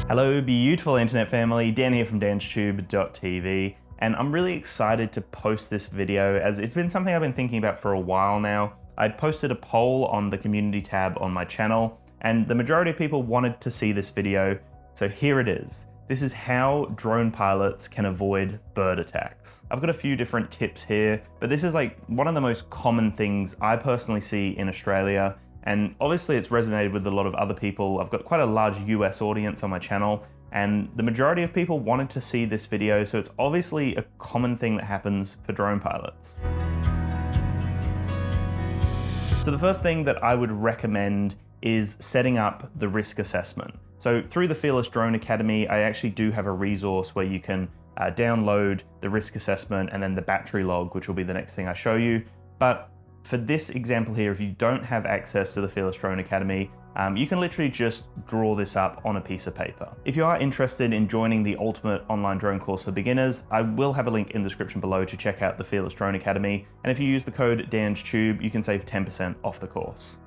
Hello beautiful internet family, Dan here from DansTube.TV, and I'm really excited to post this video as it's been something I've been thinking about for a while now. I posted a poll on the community tab on my channel and the majority of people wanted to see this video, so here it is. This is how drone pilots can avoid bird attacks. I've got a few different tips here, but this is like one of the most common things I personally see in Australia. And obviously it's resonated with a lot of other people. I've got quite a large US audience on my channel, and the majority of people wanted to see this video, so it's obviously a common thing that happens for drone pilots. So the first thing that I would recommend is setting up the risk assessment. So through the Fearless Drone Academy, I actually do have a resource where you can download the risk assessment and then the battery log, which will be the next thing I show you. But for this example here, if you don't have access to the Fearless Drone Academy, you can literally just draw this up on a piece of paper. If you are interested in joining the ultimate online drone course for beginners, I will have a link in the description below to check out the Fearless Drone Academy. And if you use the code DANSTube, you can save 10% off the course.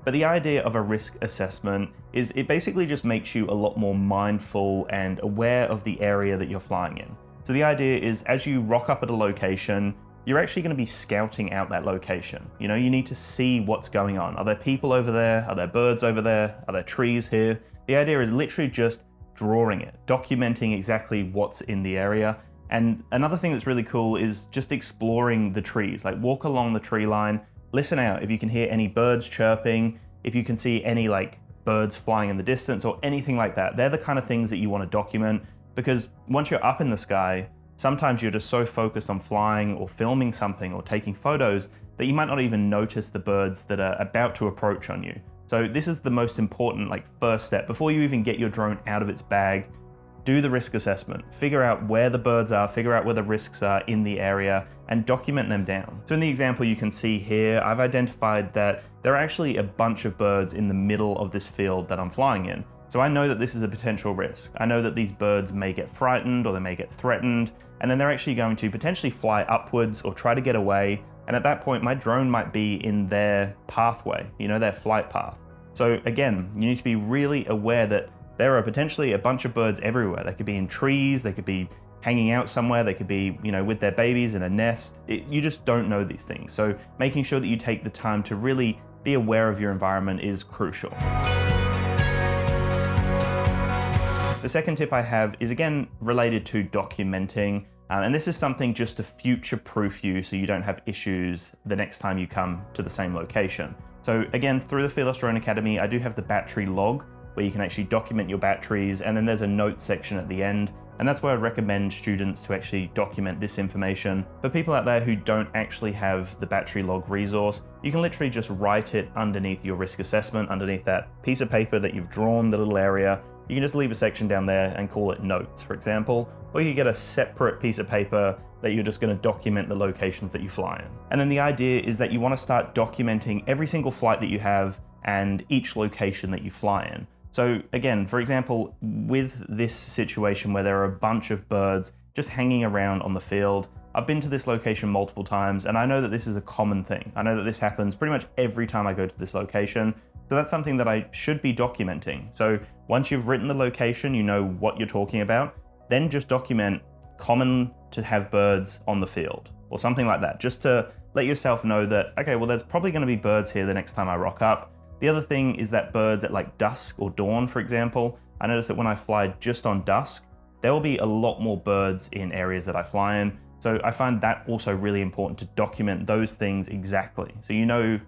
But the idea of a risk assessment is it basically just makes you a lot more mindful and aware of the area that you're flying in. So the idea is as you rock up at a location, you're actually going to be scouting out that location. You know, you need to see what's going on. Are there people over there? Are there birds over there? Are there trees here? The idea is literally just drawing it, documenting exactly what's in the area. And another thing that's really cool is just exploring the trees, like walk along the tree line, listen out if you can hear any birds chirping, if you can see any like birds flying in the distance or anything like that. They're the kind of things that you want to document, because once you're up in the sky, sometimes you're just so focused on flying or filming something or taking photos that you might not even notice the birds that are about to approach on you. So this is the most important first step. Before you even get your drone out of its bag, do the risk assessment, figure out where the birds are, figure out where the risks are in the area, and document them down. So in the example you can see here, I've identified that there are actually a bunch of birds in the middle of this field that I'm flying in. So I know that this is a potential risk. I know that these birds may get frightened or they may get threatened, and then they're actually going to potentially fly upwards or try to get away. And at that point, my drone might be in their pathway, you know, their flight path. So again, you need to be really aware that there are potentially a bunch of birds everywhere. They could be in trees, they could be hanging out somewhere, they could be, you know, with their babies in a nest. You just don't know these things. So making sure that you take the time to really be aware of your environment is crucial. The second tip I have is again related to documenting, and this is something just to future-proof you so you don't have issues the next time you come to the same location. So again, through the Fearless Drone Academy, I do have the battery log where you can actually document your batteries, and then there's a note section at the end. And that's where I recommend students to actually document this information. For people out there who don't actually have the battery log resource, you can literally just write it underneath your risk assessment, underneath that piece of paper that you've drawn, the little area. You can just leave a section down there and call it notes, for example, or you can get a separate piece of paper that you're just going to document the locations that you fly in. And then the idea is that you want to start documenting every single flight that you have and each location that you fly in. So again, for example, with this situation where there are a bunch of birds just hanging around on the field, I've been to this location multiple times and I know that this is a common thing. I know that this happens pretty much every time I go to this location. So that's something that I should be documenting. So once you've written the location, you know what you're talking about, then just document common to have birds on the field or something like that, just to let yourself know that, okay, well, there's probably going to be birds here the next time I rock up. The other thing is that birds at dusk or dawn, for example, I notice that when I fly just on dusk, there will be a lot more birds in areas that I fly in. So I find that also really important to document those things exactly. So you know,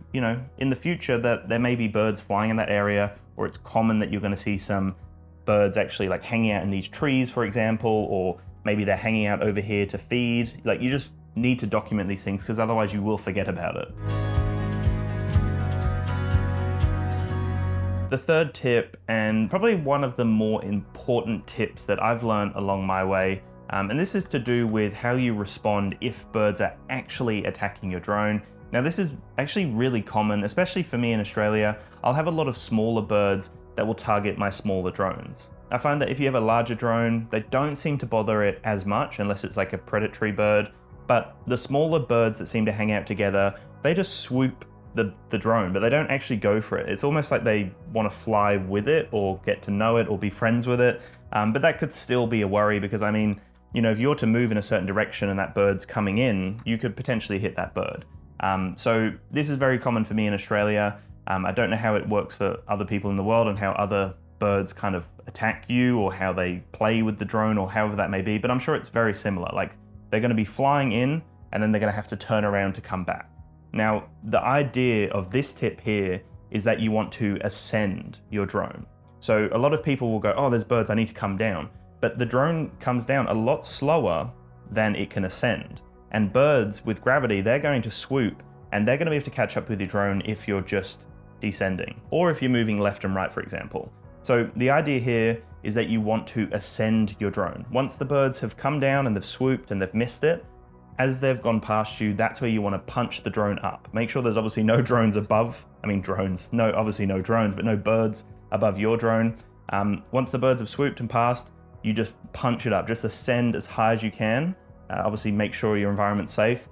in the future that there may be birds flying in that area, or it's common that you're going to see some birds actually hanging out in these trees, for example, or maybe they're hanging out over here to feed. You just need to document these things because otherwise you will forget about it. The third tip, and probably one of the more important tips that I've learned along my way, and this is to do with how you respond if birds are actually attacking your drone. Now this is actually really common, especially for me in Australia. I'll have a lot of smaller birds that will target my smaller drones. I find that if you have a larger drone, they don't seem to bother it as much unless it's like a predatory bird, but the smaller birds that seem to hang out together, they just swoop the drone, but they don't actually go for it. It's almost like they want to fly with it or get to know it or be friends with it. But that could still be a worry because, I mean, you know, if you're to move in a certain direction and that bird's coming in, you could potentially hit that bird. So this is very common for me in Australia. I don't know how it works for other people in the world and how other birds kind of attack you or how they play with the drone or however that may be, but I'm sure it's very similar. Like, they're going to be flying in and then they're going to have to turn around to come back. Now, the idea of this tip here is that you want to ascend your drone. So a lot of people will go, oh, there's birds, I need to come down. But the drone comes down a lot slower than it can ascend. And birds with gravity, they're going to swoop and they're going to be able to catch up with your drone if you're just descending or if you're moving left and right, for example. So the idea here is that you want to ascend your drone. Once the birds have come down and they've swooped and they've missed it, as they've gone past you, that's where you want to punch the drone up. Make sure there's obviously no drones above, obviously no drones, but no birds above your drone. Once the birds have swooped and passed, you just punch it up, just ascend as high as you can. Obviously make sure your environment's safe,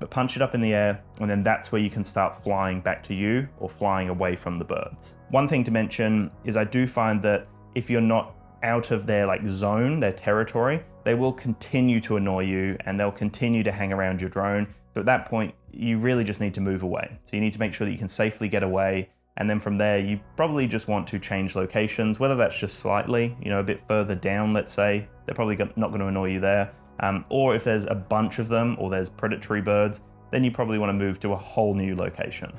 but punch it up in the air, and then that's where you can start flying back to you or flying away from the birds. One thing to mention is I do find that if you're not out of their zone, their territory, they will continue to annoy you and they'll continue to hang around your drone. So at that point, you really just need to move away. So you need to make sure that you can safely get away. And then from there, you probably just want to change locations, whether that's just slightly, a bit further down, let's say, they're probably not going to annoy you there. Or if there's a bunch of them or there's predatory birds, then you probably want to move to a whole new location.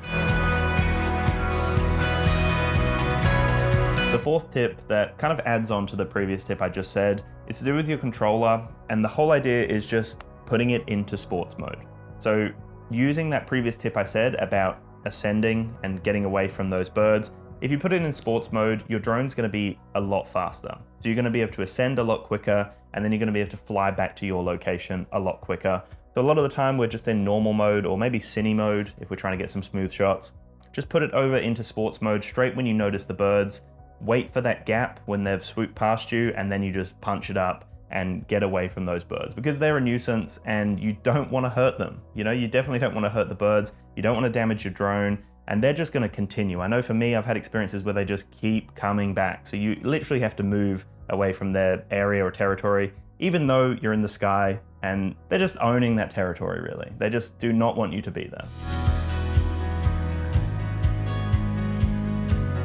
The fourth tip that kind of adds on to the previous tip I just said is to do with your controller, and the whole idea is just putting it into sports mode. So using that previous tip I said about ascending and getting away from those birds, if you put it in sports mode, your drone's going to be a lot faster. So you're going to be able to ascend a lot quicker, and then you're going to be able to fly back to your location a lot quicker. So a lot of the time we're just in normal mode or maybe cine mode if we're trying to get some smooth shots. Just put it over into sports mode straight when you notice the birds. Wait for that gap when they've swooped past you, and then you just punch it up and get away from those birds because they're a nuisance and you don't want to hurt them. You definitely don't want to hurt the birds. You don't want to damage your drone, and they're just going to continue. I know for me, I've had experiences where they just keep coming back. So you literally have to move away from their area or territory, even though you're in the sky, and they're just owning that territory, really. They just do not want you to be there.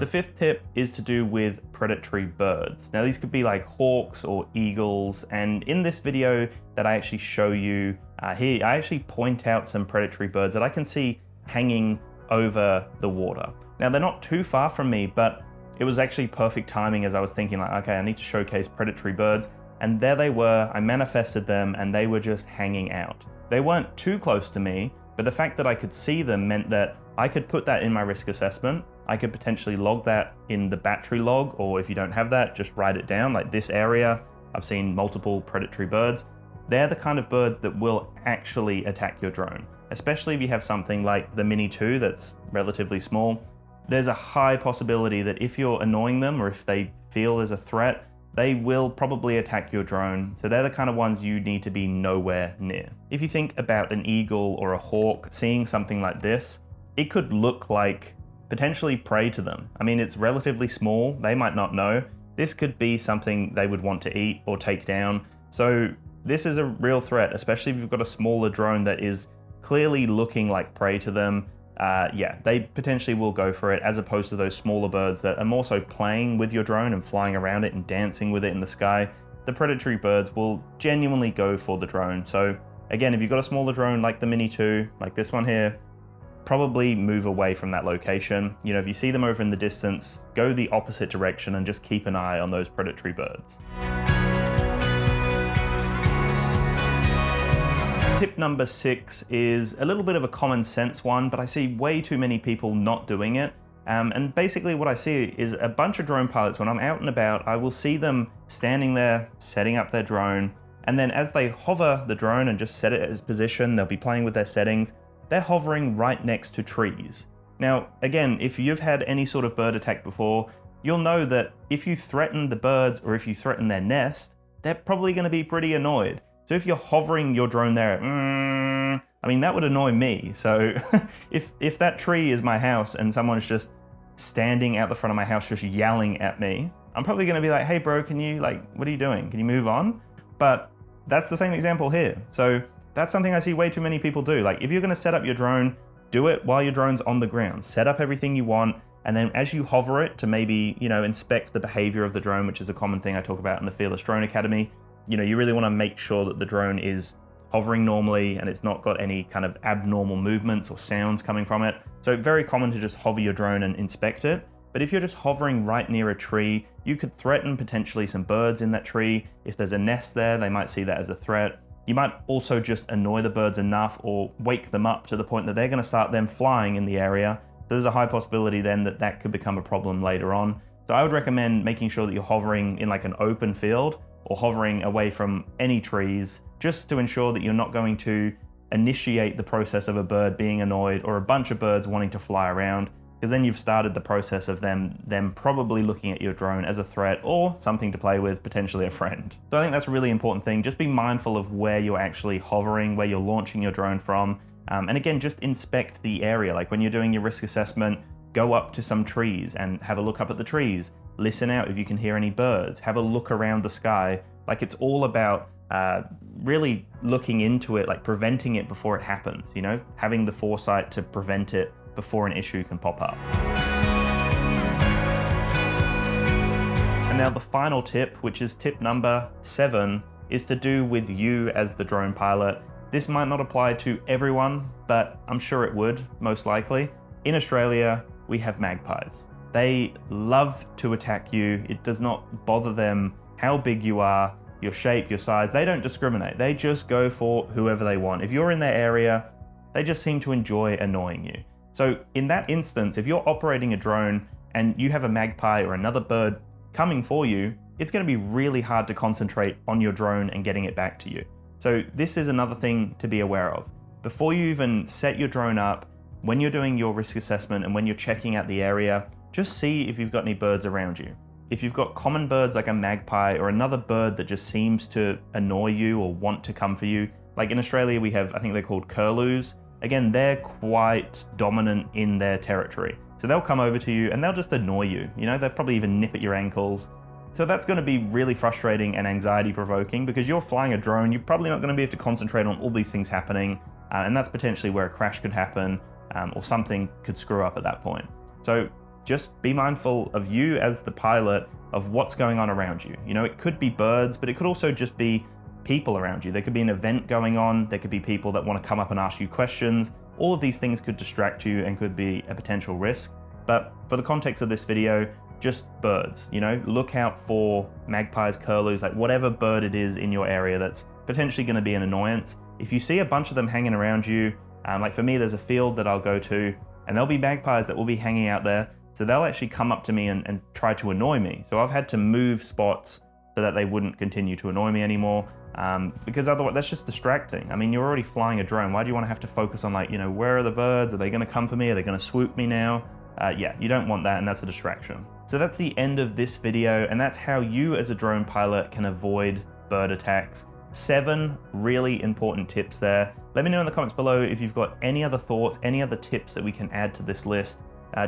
The fifth tip is to do with predatory birds. Now these could be like hawks or eagles, and in this video that I actually show you here, I actually point out some predatory birds that I can see hanging over the water. Now they're not too far from me, but it was actually perfect timing as I was thinking okay, I need to showcase predatory birds, and there they were. I manifested them and they were just hanging out. They weren't too close to me, but the fact that I could see them meant that I could put that in my risk assessment. I could potentially log that in the battery log, or if you don't have that, just write it down. Like, this area, I've seen multiple predatory birds. They're the kind of birds that will actually attack your drone, especially if you have something like the Mini 2 that's relatively small. There's a high possibility that if you're annoying them or if they feel there's a threat, they will probably attack your drone. So they're the kind of ones you need to be nowhere near. If you think about an eagle or a hawk seeing something like this, it could look like potentially prey to them. I mean, it's relatively small. They might not know. This could be something they would want to eat or take down. So this is a real threat, especially if you've got a smaller drone that is clearly looking like prey to them. Yeah, they potentially will go for it, as opposed to those smaller birds that are more so playing with your drone and flying around it and dancing with it in the sky. The predatory birds will genuinely go for the drone. So again, if you've got a smaller drone like the Mini 2, like this one here, probably move away from that location. If you see them over in the distance, go the opposite direction and just keep an eye on those predatory birds. Tip number 6 is a little bit of a common sense one, but I see way too many people not doing it. And basically what I see is a bunch of drone pilots, when I'm out and about, I will see them standing there, setting up their drone. And then as they hover the drone and just set it at its position, they'll be playing with their settings. They're hovering right next to trees. Now, again, if you've had any sort of bird attack before, you'll know that if you threaten the birds or if you threaten their nest, they're probably going to be pretty annoyed. So if you're hovering your drone there, I mean, that would annoy me. So if that tree is my house and someone's just standing out the front of my house just yelling at me, I'm probably gonna be like, hey bro, can you, like, what are you doing? Can you move on? But that's the same example here. So that's something I see way too many people do. Like, if you're gonna set up your drone, do it while your drone's on the ground. Set up everything you want, and then as you hover it to maybe, inspect the behavior of the drone, which is a common thing I talk about in the Fearless Drone Academy, you really wanna make sure that the drone is hovering normally and it's not got any kind of abnormal movements or sounds coming from it. So very common to just hover your drone and inspect it. But if you're just hovering right near a tree, you could threaten potentially some birds in that tree. If there's a nest there, they might see that as a threat. You might also just annoy the birds enough or wake them up to the point that they're gonna start them flying in the area. There's a high possibility then that that could become a problem later on. So I would recommend making sure that you're hovering in like an open field or hovering away from any trees, just to ensure that you're not going to initiate the process of a bird being annoyed or a bunch of birds wanting to fly around, because then you've started the process of them probably looking at your drone as a threat or something to play with, potentially a friend. So I think that's a really important thing. Just be mindful of where you're actually hovering, where you're launching your drone from. And again, just inspect the area. Like when you're doing your risk assessment, go up to some trees and have a look up at the trees. Listen out if you can hear any birds. Have a look around the sky. Like, it's all about really looking into it, like preventing it before it happens, having the foresight to prevent it before an issue can pop up. And now the final tip, which is tip number 7, is to do with you as the drone pilot. This might not apply to everyone, but I'm sure it would, most likely. In Australia, we have magpies. They love to attack you. It does not bother them how big you are, your shape, your size. They don't discriminate. They just go for whoever they want. If you're in their area, they just seem to enjoy annoying you. So in that instance, if you're operating a drone and you have a magpie or another bird coming for you, it's going to be really hard to concentrate on your drone and getting it back to you. So this is another thing to be aware of. Before you even set your drone up, when you're doing your risk assessment and when you're checking out the area, just see if you've got any birds around you. If you've got common birds like a magpie or another bird that just seems to annoy you or want to come for you, like in Australia we have, I think they're called curlews. Again, they're quite dominant in their territory. So they'll come over to you and they'll just annoy you. They'll probably even nip at your ankles. So that's going to be really frustrating and anxiety provoking, because you're flying a drone, you're probably not going to be able to concentrate on all these things happening. And that's potentially where a crash could happen or something could screw up at that point. So just be mindful of you as the pilot, of what's going on around you. It could be birds, but it could also just be people around you. There could be an event going on. There could be people that want to come up and ask you questions. All of these things could distract you and could be a potential risk. But for the context of this video, just birds, look out for magpies, curlews, like whatever bird it is in your area that's potentially going to be an annoyance. If you see a bunch of them hanging around you, like for me, there's a field that I'll go to and there'll be magpies that will be hanging out there. So they'll actually come up to me and try to annoy me. So I've had to move spots so that they wouldn't continue to annoy me anymore, because otherwise that's just distracting. I mean, you're already flying a drone. Why do you want to have to focus on like, where are the birds? Are they going to come for me? Are they going to swoop me now? Yeah, you don't want that, and that's a distraction. So that's the end of this video, and that's how you as a drone pilot can avoid bird attacks. 7 really important tips there. Let me know in the comments below if you've got any other thoughts, any other tips that we can add to this list.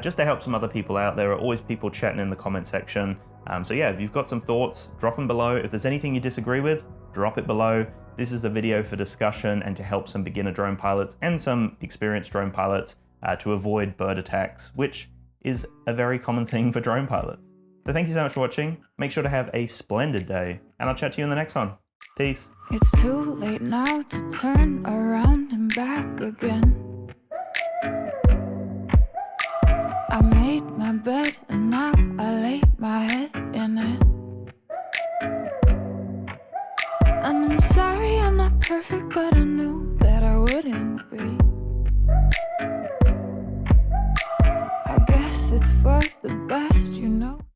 Just to help some other people out. There are always people chatting in the comment section. So yeah, if you've got some thoughts, drop them below. If there's anything you disagree with, drop it below. This is a video for discussion and to help some beginner drone pilots and some experienced drone pilots to avoid bird attacks, which is a very common thing for drone pilots. So thank you so much for watching. Make sure to have a splendid day, and I'll chat to you in the next one. Peace. It's too late now to turn around and back again. I made my bed and now I lay my head in it. And I'm sorry I'm not perfect, but I knew that I wouldn't be. I guess it's for the best,